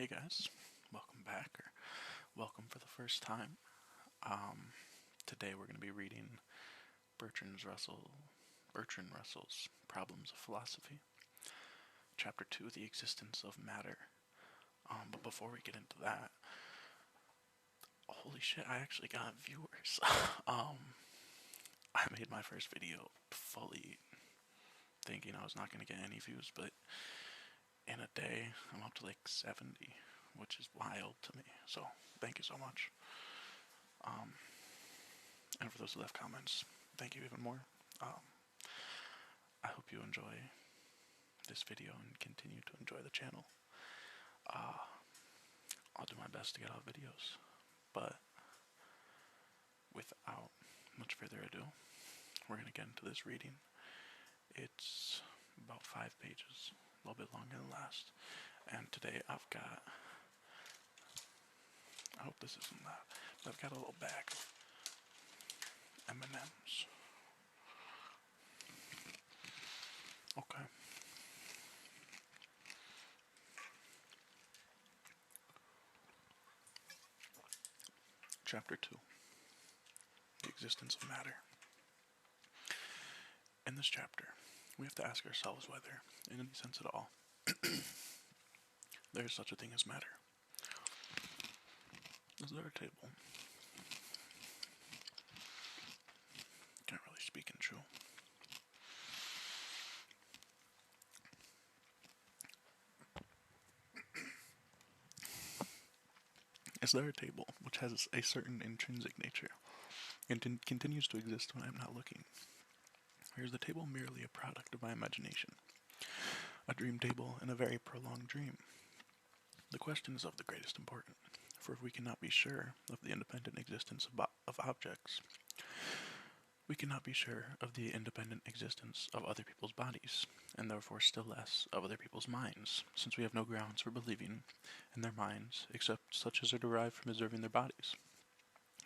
Hey guys, welcome back, or welcome for the first time. Today we're going to be reading Bertrand Russell's Problems of Philosophy, Chapter 2, The Existence of Matter. But before we get into that, holy shit, I actually got viewers. I made my first video fully thinking I was not going to get any views, but in a day, I'm up to like 70, which is wild to me. So, thank you so much. And for those who left comments, thank you even more. I hope you enjoy this video and continue to enjoy the channel. I'll do my best to get out videos, but without much further ado, we're going to get into this reading. It's about 5 pages, a little bit longer than last. And today I've got, I hope this isn't loud, but I've got a little bag of M&Ms. Okay. Chapter 2, The Existence of Matter. In this chapter, we have to ask ourselves whether, in any sense at all, there is such a thing as matter. Is there a table? Can't really speak in true. Is there a table which has a certain intrinsic nature and continues to exist when I am not looking? Or is the table merely a product of my imagination? A dream table in a very prolonged dream? The question is of the greatest importance, for if we cannot be sure of the independent existence of objects, we cannot be sure of the independent existence of other people's bodies, and therefore still less of other people's minds, since we have no grounds for believing in their minds except such as are derived from observing their bodies.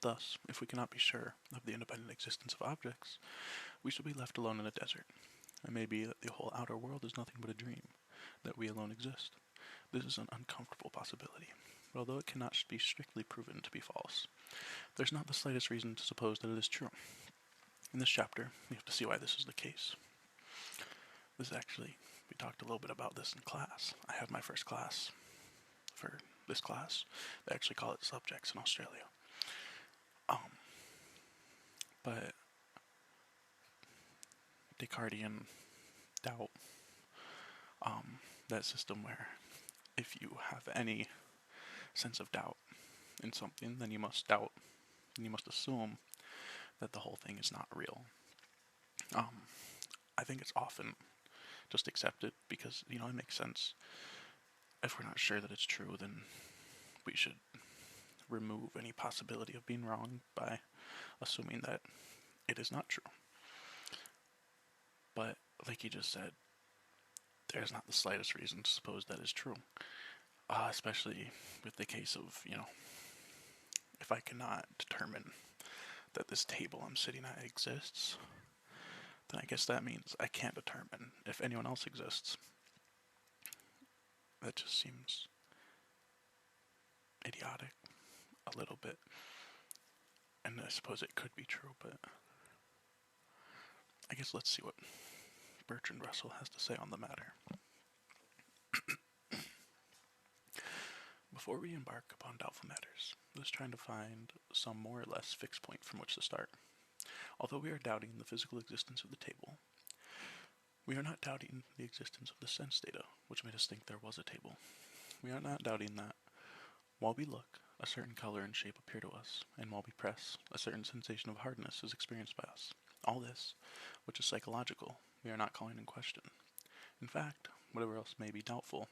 Thus, if we cannot be sure of the independent existence of objects, we shall be left alone in a desert. It may be that the whole outer world is nothing but a dream, that we alone exist. This is an uncomfortable possibility, but although it cannot be strictly proven to be false, there is not the slightest reason to suppose that it is true. In this chapter, we have to see why this is the case. We talked a little bit about this in class. I had my first class for this class. They actually call it subjects in Australia. But Descartesian doubt, that system where if you have any sense of doubt in something, then you must assume that the whole thing is not real. I think it's often just accepted because, it makes sense. If we're not sure that it's true, then we should remove any possibility of being wrong by assuming that it is not true. But, like you just said, there's not the slightest reason to suppose that is true. Especially with the case of, if I cannot determine that this table I'm sitting at exists, then I guess that means I can't determine if anyone else exists. That just seems idiotic a little bit. And I suppose it could be true, but I guess let's see what Bertrand Russell has to say on the matter. Before we embark upon doubtful matters, let's try to find some more or less fixed point from which to start. Although we are doubting the physical existence of the table, we are not doubting the existence of the sense data, which made us think there was a table. We are not doubting that, while we look, a certain color and shape appear to us, and while we press, a certain sensation of hardness is experienced by us. All this, which is psychological, we are not calling in question. In fact, whatever else may be doubtful,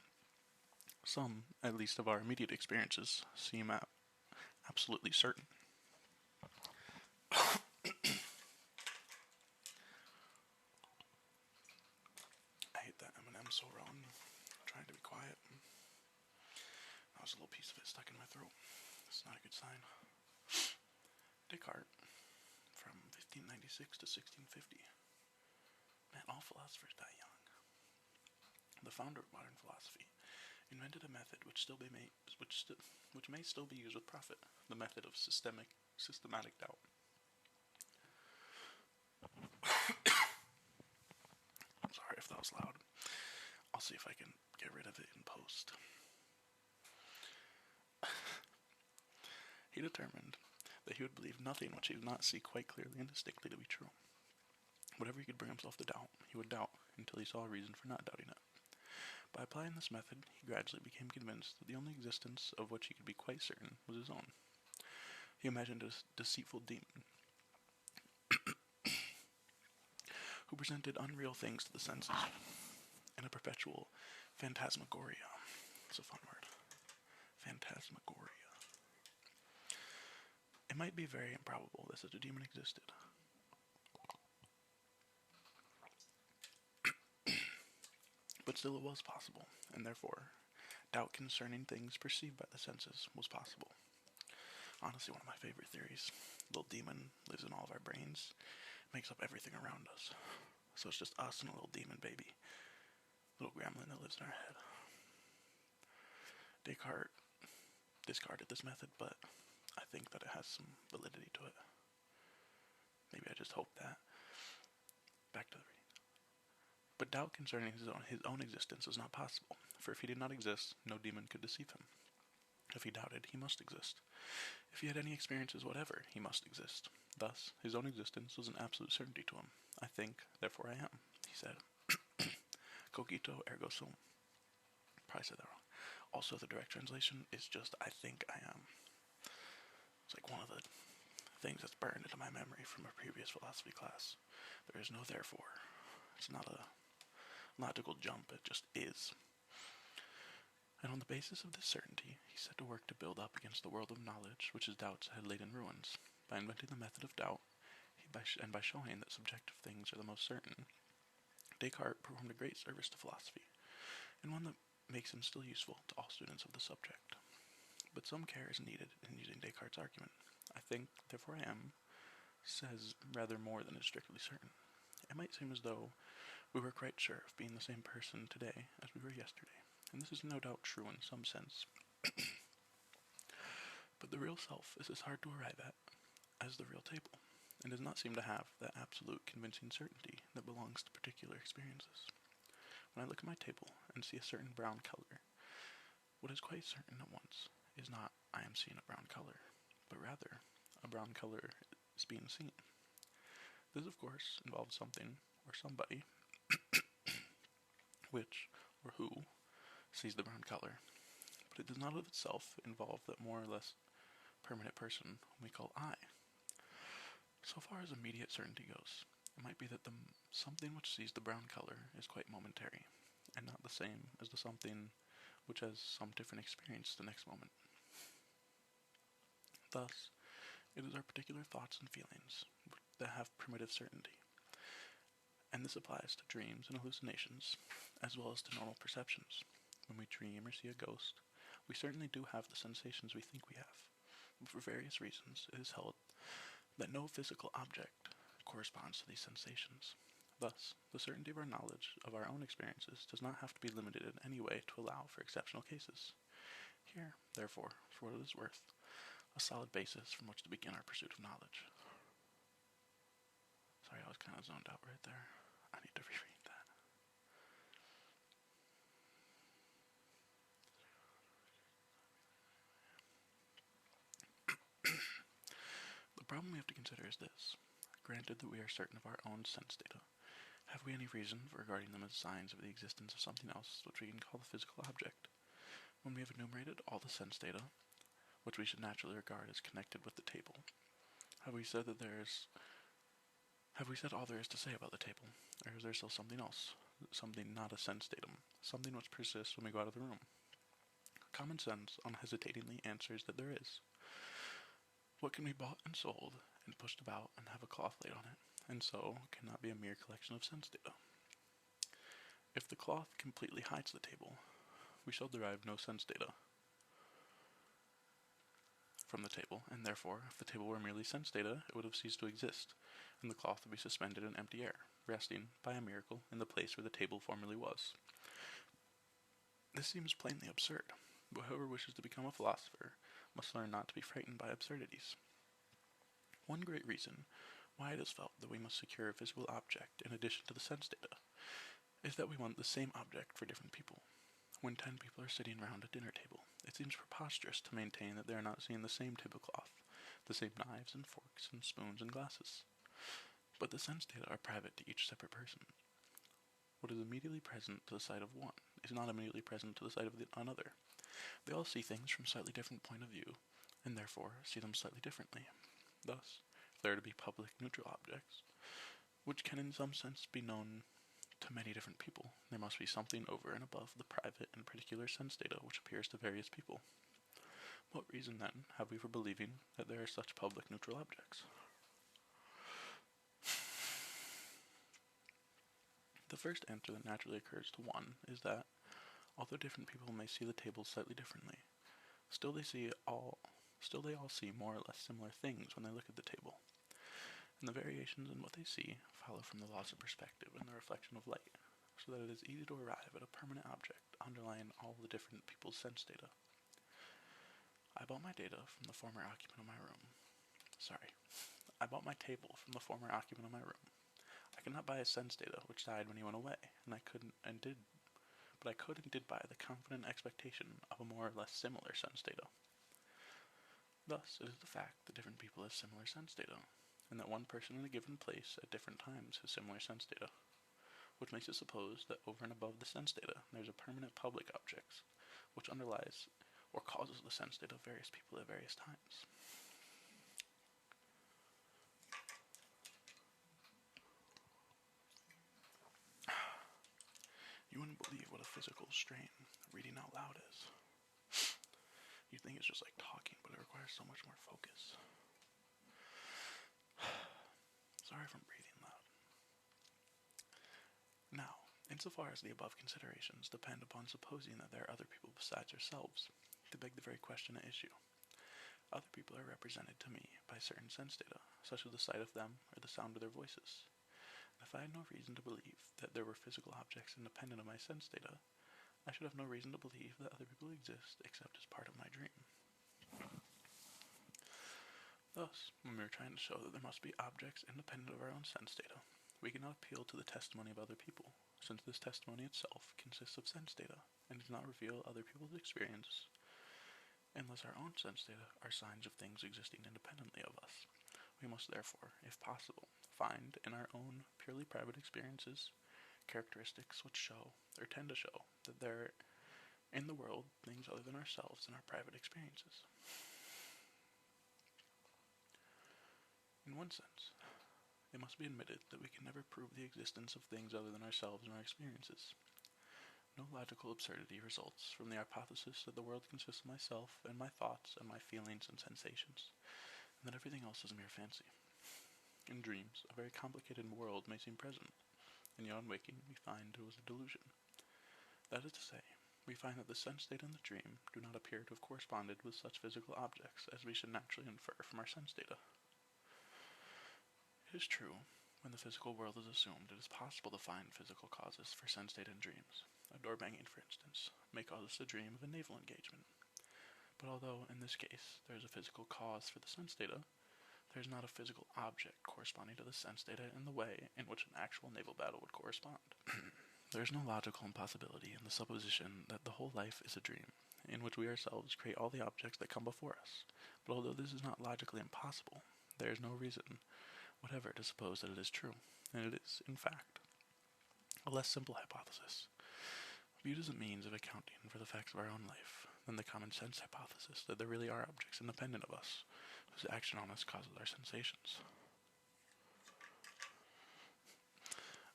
some, at least of our immediate experiences, seem absolutely certain. I hate that M&M so wrong. I'm trying to be quiet. That was a little piece of it stuck in my throat. It's not a good sign. Descartes, from 1596 to 1650. Man, all philosophers die young. The founder of modern philosophy, invented a method which may still be used with profit, the method of systematic doubt. I'm sorry if that was loud. I'll see if I can get rid of it in post. He determined that he would believe nothing which he did not see quite clearly and distinctly to be true. Whatever he could bring himself to doubt, he would doubt until he saw a reason for not doubting it. By applying this method, he gradually became convinced that the only existence of which he could be quite certain was his own. He imagined a deceitful demon who presented unreal things to the senses in a perpetual phantasmagoria. It's a fun word. Phantasmagoria. It might be very improbable that such a demon existed. But still it was possible, and therefore, doubt concerning things perceived by the senses was possible. Honestly, one of my favorite theories. Little demon lives in all of our brains, makes up everything around us. So it's just us and a little demon baby. Little gremlin that lives in our head. Descartes discarded this method, but I think that it has some validity to it. Maybe I just hope that. Back to the reading. But doubt concerning his own existence was not possible, for if he did not exist, no demon could deceive him. If he doubted, he must exist. If he had any experiences whatever, he must exist. Thus, his own existence was an absolute certainty to him. I think, therefore I am, he said. Cogito ergo sum. Probably said that wrong. Also, the direct translation is just, I think I am. It's like one of the things that's burned into my memory from a previous philosophy class. There is no therefore. It's not a logical jump, it just is. And on the basis of this certainty, he set to work to build up against the world of knowledge which his doubts had laid in ruins. By inventing the method of doubt, and by showing that subjective things are the most certain, Descartes performed a great service to philosophy, and one that makes him still useful to all students of the subject. But some care is needed in using Descartes' argument. I think, therefore I am, says rather more than is strictly certain. It might seem as though we were quite sure of being the same person today as we were yesterday, and this is no doubt true in some sense. But the real self is as hard to arrive at as the real table, and does not seem to have that absolute convincing certainty that belongs to particular experiences. When I look at my table and see a certain brown color, what is quite certain at once is not I am seeing a brown color, but rather a brown color is being seen. This, of course, involves something or somebody which or who sees the brown color, but it does not of itself involve that more or less permanent person whom we call I. So far as immediate certainty goes, it might be that the something which sees the brown color is quite momentary, and not the same as the something which has some different experience the next moment. Thus, it is our particular thoughts and feelings that have primitive certainty, and this applies to dreams and hallucinations, as well as to normal perceptions. When we dream or see a ghost, we certainly do have the sensations we think we have, but for various reasons it is held that no physical object corresponds to these sensations. Thus, the certainty of our knowledge of our own experiences does not have to be limited in any way to allow for exceptional cases. Here, therefore, for what it is worth, a solid basis from which to begin our pursuit of knowledge. Sorry, I was kind of zoned out right there. I need to reread that. The problem we have to consider is this. Granted that we are certain of our own sense data, have we any reason for regarding them as signs of the existence of something else which we can call the physical object? When we have enumerated all the sense data, which we should naturally regard as connected with the table, have we said all there is to say about the table, or is there still something else, something not a sense datum, something which persists when we go out of the room? Common sense unhesitatingly answers that there is. What can be bought and sold, and pushed about, and have a cloth laid on it, and so cannot be a mere collection of sense data. If the cloth completely hides the table, we shall derive no sense data from the table, and therefore, if the table were merely sense data, it would have ceased to exist, and the cloth would be suspended in empty air, resting, by a miracle, in the place where the table formerly was. This seems plainly absurd, but whoever wishes to become a philosopher must learn not to be frightened by absurdities. One great reason why it is felt that we must secure a physical object in addition to the sense data is that we want the same object for different people. When 10 people are sitting around a dinner table, it seems preposterous to maintain that they are not seeing the same tablecloth, the same knives and forks and spoons and glasses. But the sense data are private to each separate person. What is immediately present to the sight of one is not immediately present to the sight of another. They all see things from a slightly different point of view, and therefore see them slightly differently. Thus, if there are to be public neutral objects, which can in some sense be known to many different people, there must be something over and above the private and particular sense data which appears to various people. What reason, then, have we for believing that there are such public neutral objects? The first answer that naturally occurs to one is that, although different people may see the table slightly differently, still they all see more or less similar things when they look at the table, and the variations in what they see follow from the laws of perspective and the reflection of light, so that it is easy to arrive at a permanent object underlying all the different people's sense data. I bought my table from the former occupant of my room. I could not buy his sense data, which died when he went away, but I could and did buy the confident expectation of a more or less similar sense data. Thus, it is the fact that different people have similar sense data, and that one person in a given place at different times has similar sense data, which makes it suppose that over and above the sense data, there is a permanent public object, which underlies or causes the sense data of various people at various times. You wouldn't believe what a physical strain reading out loud is. You'd think it's just like talking, but it requires so much more focus. Sorry if I'm breathing loud. Now, insofar as the above considerations depend upon supposing that there are other people besides ourselves, to beg the very question at issue. Other people are represented to me by certain sense data, such as the sight of them or the sound of their voices. And if I had no reason to believe that there were physical objects independent of my sense data, I should have no reason to believe that other people exist except as part of my dream. Thus, when we are trying to show that there must be objects independent of our own sense data, we cannot appeal to the testimony of other people, since this testimony itself consists of sense data and does not reveal other people's experience, unless our own sense data are signs of things existing independently of us. We must therefore, if possible, find in our own purely private experiences characteristics which show, or tend to show, that there are in the world things other than ourselves and our private experiences. In one sense, it must be admitted that we can never prove the existence of things other than ourselves and our experiences. No logical absurdity results from the hypothesis that the world consists of myself and my thoughts and my feelings and sensations, and that everything else is mere fancy. In dreams, a very complicated world may seem present, and yet on waking we find it was a delusion. That is to say, we find that the sense data in the dream do not appear to have corresponded with such physical objects as we should naturally infer from our sense data. It is true, when the physical world is assumed, it is possible to find physical causes for sense data in dreams. A door banging, for instance, may cause us to dream of a naval engagement. But although, in this case, there is a physical cause for the sense data, there is not a physical object corresponding to the sense data in the way in which an actual naval battle would correspond. There is no logical impossibility in the supposition that the whole life is a dream, in which we ourselves create all the objects that come before us. But although this is not logically impossible, there is no reason whatever to suppose that it is true, and it is, in fact, a less simple hypothesis, viewed as a means of accounting for the facts of our own life, than the common sense hypothesis that there really are objects independent of us, whose action on us causes our sensations.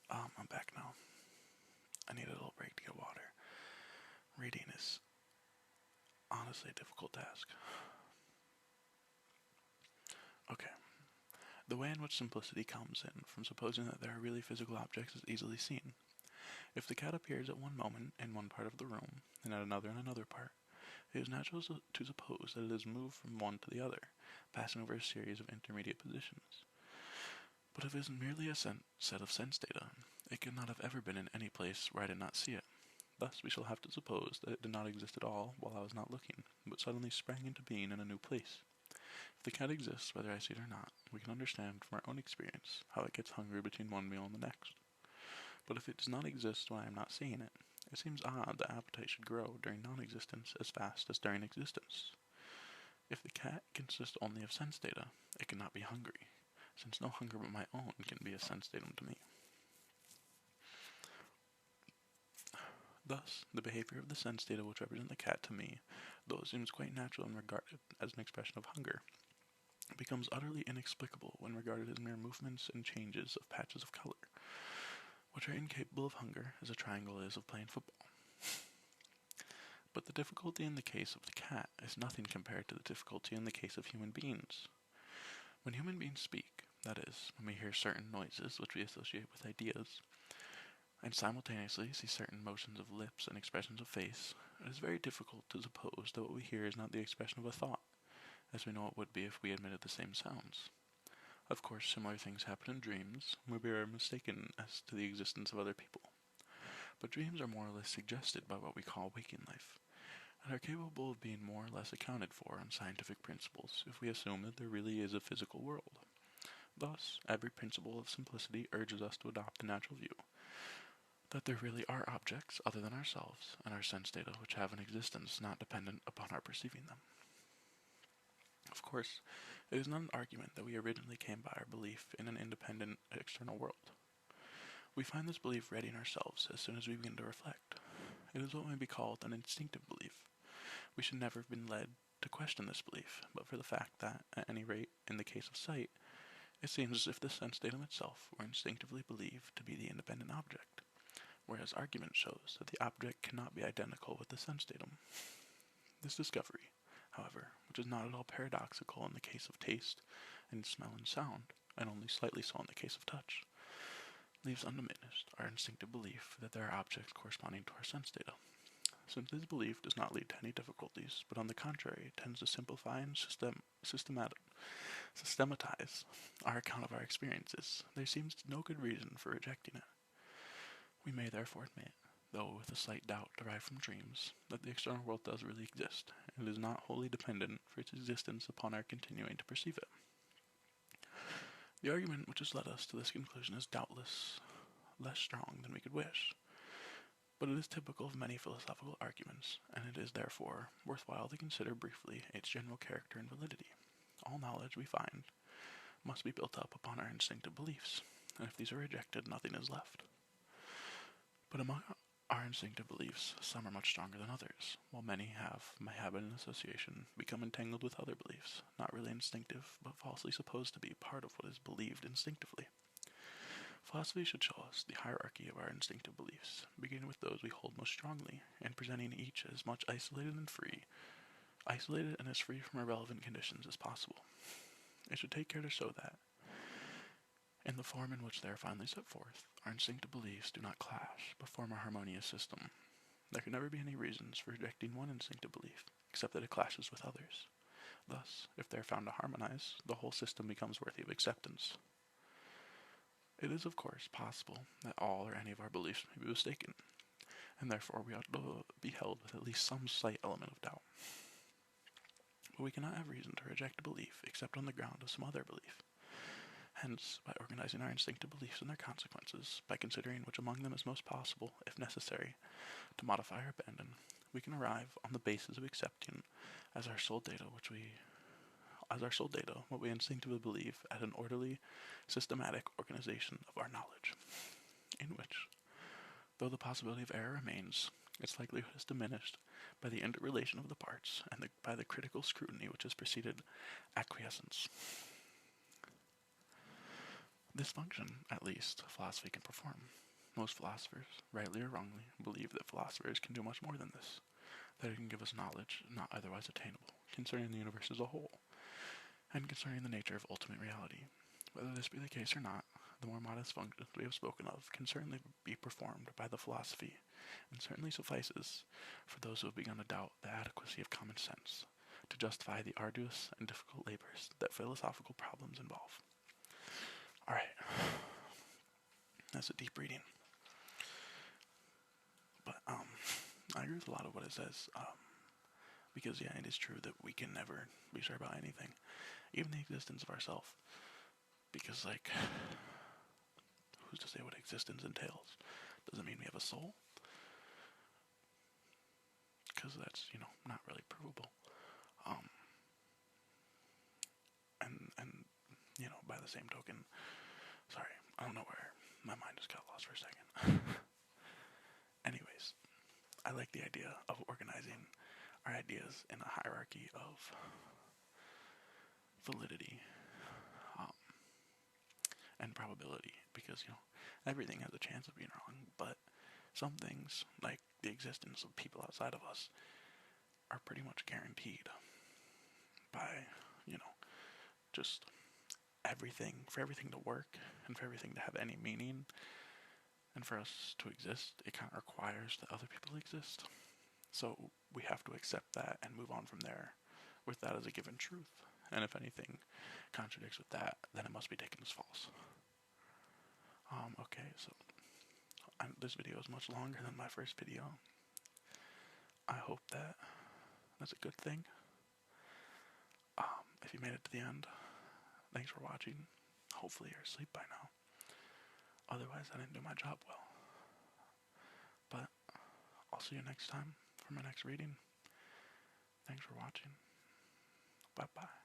I'm back now. I need a little break to get water. Reading is honestly a difficult task. Okay. The way in which simplicity comes in from supposing that there are really physical objects is easily seen. If the cat appears at one moment in one part of the room, and at another in another part, it is natural to suppose that it has moved from one to the other, passing over a series of intermediate positions. But if it is merely a set of sense data, it could not have ever been in any place where I did not see it. Thus, we shall have to suppose that it did not exist at all while I was not looking, but suddenly sprang into being in a new place. If the cat exists, whether I see it or not, we can understand from our own experience how it gets hungry between one meal and the next. But if it does not exist when I am not seeing it, it seems odd that appetite should grow during non-existence as fast as during existence. If the cat consists only of sense data, it cannot be hungry, since no hunger but my own can be a sense datum to me. Thus, the behavior of the sense data which represent the cat to me, though it seems quite natural and regarded as an expression of hunger, becomes utterly inexplicable when regarded as mere movements and changes of patches of color, which are incapable of hunger as a triangle is of playing football. But the difficulty in the case of the cat is nothing compared to the difficulty in the case of human beings. When human beings speak, that is, when we hear certain noises which we associate with ideas, and simultaneously see certain motions of lips and expressions of face, it is very difficult to suppose that what we hear is not the expression of a thought, as we know it would be if we admitted the same sounds. Of course, similar things happen in dreams, where we are mistaken as to the existence of other people. But dreams are more or less suggested by what we call waking life, and are capable of being more or less accounted for on scientific principles if we assume that there really is a physical world. Thus, every principle of simplicity urges us to adopt the natural view that there really are objects other than ourselves and our sense data which have an existence not dependent upon our perceiving them. Of course, it is not an argument that we originally came by our belief in an independent external world. We find this belief ready in ourselves as soon as we begin to reflect. It is what may be called an instinctive belief. We should never have been led to question this belief, but for the fact that, at any rate, in the case of sight, it seems as if the sense datum itself were instinctively believed to be the independent object, whereas argument shows that the object cannot be identical with the sense datum. This discovery, however, which is not at all paradoxical in the case of taste and smell and sound, and only slightly so in the case of touch, leaves undiminished our instinctive belief that there are objects corresponding to our sense data. Since this belief does not lead to any difficulties, but on the contrary tends to simplify and systematize our account of our experiences, there seems no good reason for rejecting it. We may therefore admit, though with a slight doubt derived from dreams, that the external world does really exist, and is not wholly dependent for its existence upon our continuing to perceive it. The argument which has led us to this conclusion is doubtless less strong than we could wish, but it is typical of many philosophical arguments, and it is therefore worthwhile to consider briefly its general character and validity. All knowledge, we find, must be built up upon our instinctive beliefs, and if these are rejected, nothing is left. But among our instinctive beliefs, some are much stronger than others, while many have, by habit and association, become entangled with other beliefs, not really instinctive, but falsely supposed to be part of what is believed instinctively. Philosophy should show us the hierarchy of our instinctive beliefs, beginning with those we hold most strongly, and presenting each as much isolated and as free from irrelevant conditions as possible. It should take care to show that, in the form in which they are finally set forth, our instinctive beliefs do not clash, but form a harmonious system. There can never be any reasons for rejecting one instinctive belief, except that it clashes with others. Thus, if they are found to harmonize, the whole system becomes worthy of acceptance. It is, of course, possible that all or any of our beliefs may be mistaken, and therefore we ought to be held with at least some slight element of doubt. But we cannot have reason to reject a belief except on the ground of some other belief. Hence, by organizing our instinctive beliefs and their consequences, by considering which among them is most possible, if necessary, to modify or abandon, we can arrive on the basis of accepting as our sole data what we instinctively believe as an orderly, systematic organization of our knowledge, in which, though the possibility of error remains, its likelihood is diminished by the interrelation of the parts and by the critical scrutiny which has preceded acquiescence. This function, at least, philosophy can perform. Most philosophers, rightly or wrongly, believe that philosophers can do much more than this, that it can give us knowledge not otherwise attainable, concerning the universe as a whole, and concerning the nature of ultimate reality. Whether this be the case or not, the more modest functions we have spoken of can certainly be performed by the philosophy, and certainly suffices for those who have begun to doubt the adequacy of common sense to justify the arduous and difficult labors that philosophical problems involve. Alright, that's a deep reading. But I agree with a lot of what it says. Because yeah, it is true that we can never be sure about anything, even the existence of ourselves. Because like, who's to say what existence entails? Doesn't mean we have a soul, because that's not really provable. Um, and by the same token, sorry, I don't know where my mind just got lost for a second. Anyways, I like the idea of organizing our ideas in a hierarchy of validity and probability, because everything has a chance of being wrong, but some things, like the existence of people outside of us, are pretty much guaranteed by just for everything to work and for everything to have any meaning and for us to exist. It kind of requires that other people exist, so we have to accept that and move on from there with that as a given truth. And if anything contradicts with that, then it must be taken as false. Okay, so this video is much longer than my first video. I hope that's a good thing. If you made it to the end, thanks for watching. Hopefully you're asleep by now. Otherwise, I didn't do my job well. But I'll see you next time for my next reading. Thanks for watching. Bye-bye.